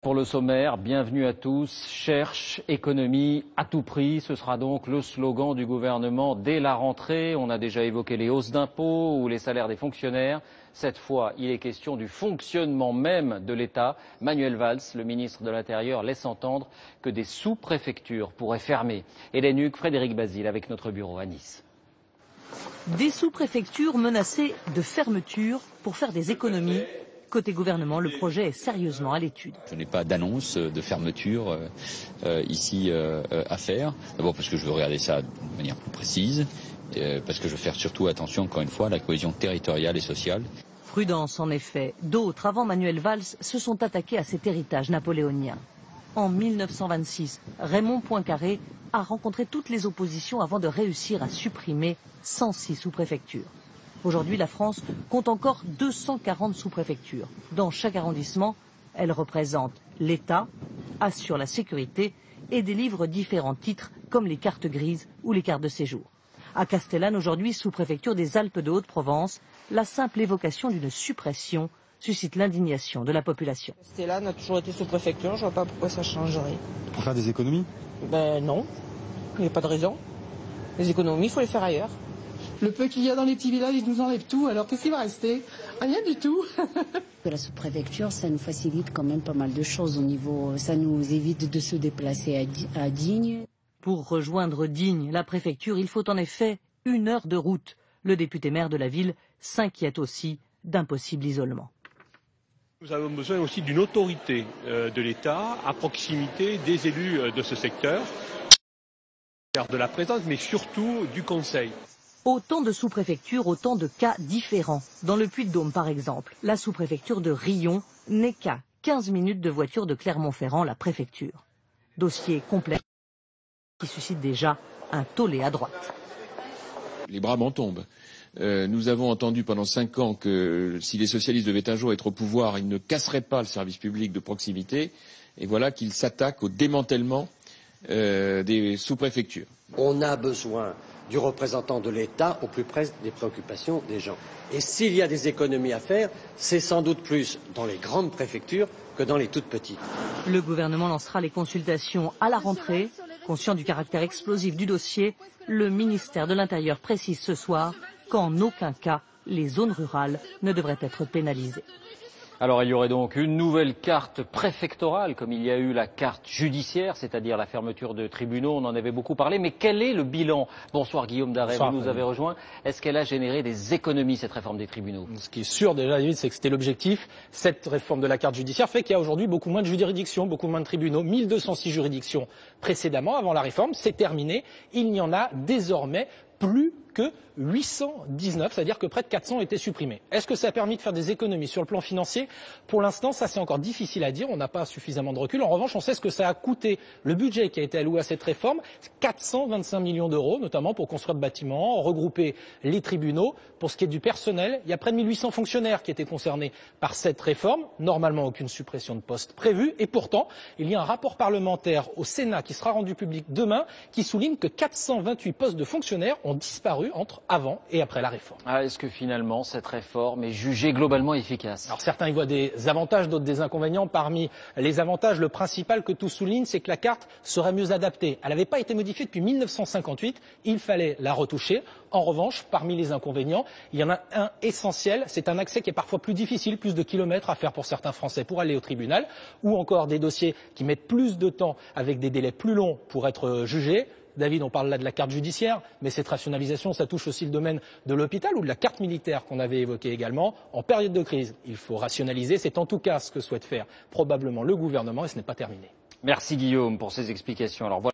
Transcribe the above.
Pour le sommaire, bienvenue à tous, cherche économie à tout prix. Ce sera donc le slogan du gouvernement dès la rentrée. On a déjà évoqué les hausses d'impôts ou les salaires des fonctionnaires. Cette fois, il est question du fonctionnement même de l'État. Manuel Valls, le ministre de l'Intérieur, laisse entendre que des sous-préfectures pourraient fermer. Hélène Hugues, Frédéric Basile avec notre bureau à Nice. Des sous-préfectures menacées de fermeture pour faire des économies. Côté gouvernement, le projet est sérieusement à l'étude. Je n'ai pas d'annonce de fermeture ici à faire. D'abord parce que je veux regarder ça de manière plus précise, parce que je veux faire surtout attention, encore une fois, à la cohésion territoriale et sociale. Prudence en effet. D'autres, avant Manuel Valls, se sont attaqués à cet héritage napoléonien. En 1926, Raymond Poincaré a rencontré toutes les oppositions avant de réussir à supprimer 106 sous-préfectures. Aujourd'hui, la France compte encore 240 sous-préfectures. Dans chaque arrondissement, elles représentent l'État, assurent la sécurité et délivrent différents titres comme les cartes grises ou les cartes de séjour. À Castellane, aujourd'hui, sous-préfecture des Alpes de Haute-Provence, la simple évocation d'une suppression suscite l'indignation de la population. Castellane a toujours été sous-préfecture, je ne vois pas pourquoi ça changerait. Pour faire des économies? Ben non, il n'y a pas de raison. Les économies, il faut les faire ailleurs. Le peu qu'il y a dans les petits villages, ils nous enlèvent tout, alors qu'est-ce qui va rester? Rien du tout. La sous-préfecture, ça nous facilite quand même pas mal de choses au niveau, ça nous évite de se déplacer à Digne. Pour rejoindre Digne, la préfecture, il faut en effet 1 heure de route. Le député maire de la ville s'inquiète aussi d'un possible isolement. Nous avons besoin aussi d'une autorité de l'État à proximité des élus de ce secteur, de la présence, mais surtout du Conseil. Autant de sous-préfectures, autant de cas différents. Dans le Puy-de-Dôme, par exemple, la sous-préfecture de Riom n'est qu'à 15 minutes de voiture de Clermont-Ferrand, la préfecture. Dossier complexe qui suscite déjà un tollé à droite. Les bras m'en tombent. Nous avons entendu pendant 5 ans que si les socialistes devaient un jour être au pouvoir, ils ne casseraient pas le service public de proximité. Et voilà qu'ils s'attaquent au démantèlement des sous-préfectures. On a besoin du représentant de l'État au plus près des préoccupations des gens. Et s'il y a des économies à faire, c'est sans doute plus dans les grandes préfectures que dans les toutes petites. Le gouvernement lancera les consultations à la rentrée. Conscient du caractère explosif du dossier, le ministère de l'Intérieur précise ce soir qu'en aucun cas les zones rurales ne devraient être pénalisées. Alors il y aurait donc une nouvelle carte préfectorale, comme il y a eu la carte judiciaire, c'est-à-dire la fermeture de tribunaux, on en avait beaucoup parlé. Mais quel est le bilan? Bonsoir Guillaume Darret, vous nous avez rejoint. Est-ce qu'elle a généré des économies, cette réforme des tribunaux? Ce qui est sûr déjà, c'est que c'était l'objectif. Cette réforme de la carte judiciaire fait qu'il y a aujourd'hui beaucoup moins de juridictions, beaucoup moins de tribunaux. 1206 juridictions précédemment, avant la réforme, c'est terminé. Il n'y en a désormais plus que 819, c'est-à-dire que près de 400 ont été supprimés. Est-ce que ça a permis de faire des économies sur le plan financier? Pour l'instant, ça c'est encore difficile à dire, on n'a pas suffisamment de recul. En revanche, on sait ce que ça a coûté. Le budget qui a été alloué à cette réforme, 425 millions d'euros, notamment pour construire de bâtiments, regrouper les tribunaux. Pour ce qui est du personnel, il y a près de 1800 fonctionnaires qui étaient concernés par cette réforme. Normalement, aucune suppression de postes prévue. Et pourtant, il y a un rapport parlementaire au Sénat qui sera rendu public demain, qui souligne que 428 postes de fonctionnaires ont disparu entre avant et après la réforme. Est-ce que finalement cette réforme est jugée globalement efficace? Alors certains y voient des avantages, d'autres des inconvénients. Parmi les avantages, le principal que tout souligne, c'est que la carte serait mieux adaptée. Elle n'avait pas été modifiée depuis 1958, il fallait la retoucher. En revanche, parmi les inconvénients, il y en a un essentiel, c'est un accès qui est parfois plus difficile, plus de kilomètres à faire pour certains Français pour aller au tribunal, ou encore des dossiers qui mettent plus de temps avec des délais plus longs pour être jugés. David, on parle là de la carte judiciaire, mais cette rationalisation, ça touche aussi le domaine de l'hôpital ou de la carte militaire qu'on avait évoqué également. En période de crise, il faut rationaliser. C'est en tout cas ce que souhaite faire probablement le gouvernement et ce n'est pas terminé. Merci Guillaume pour ces explications. Alors, voilà.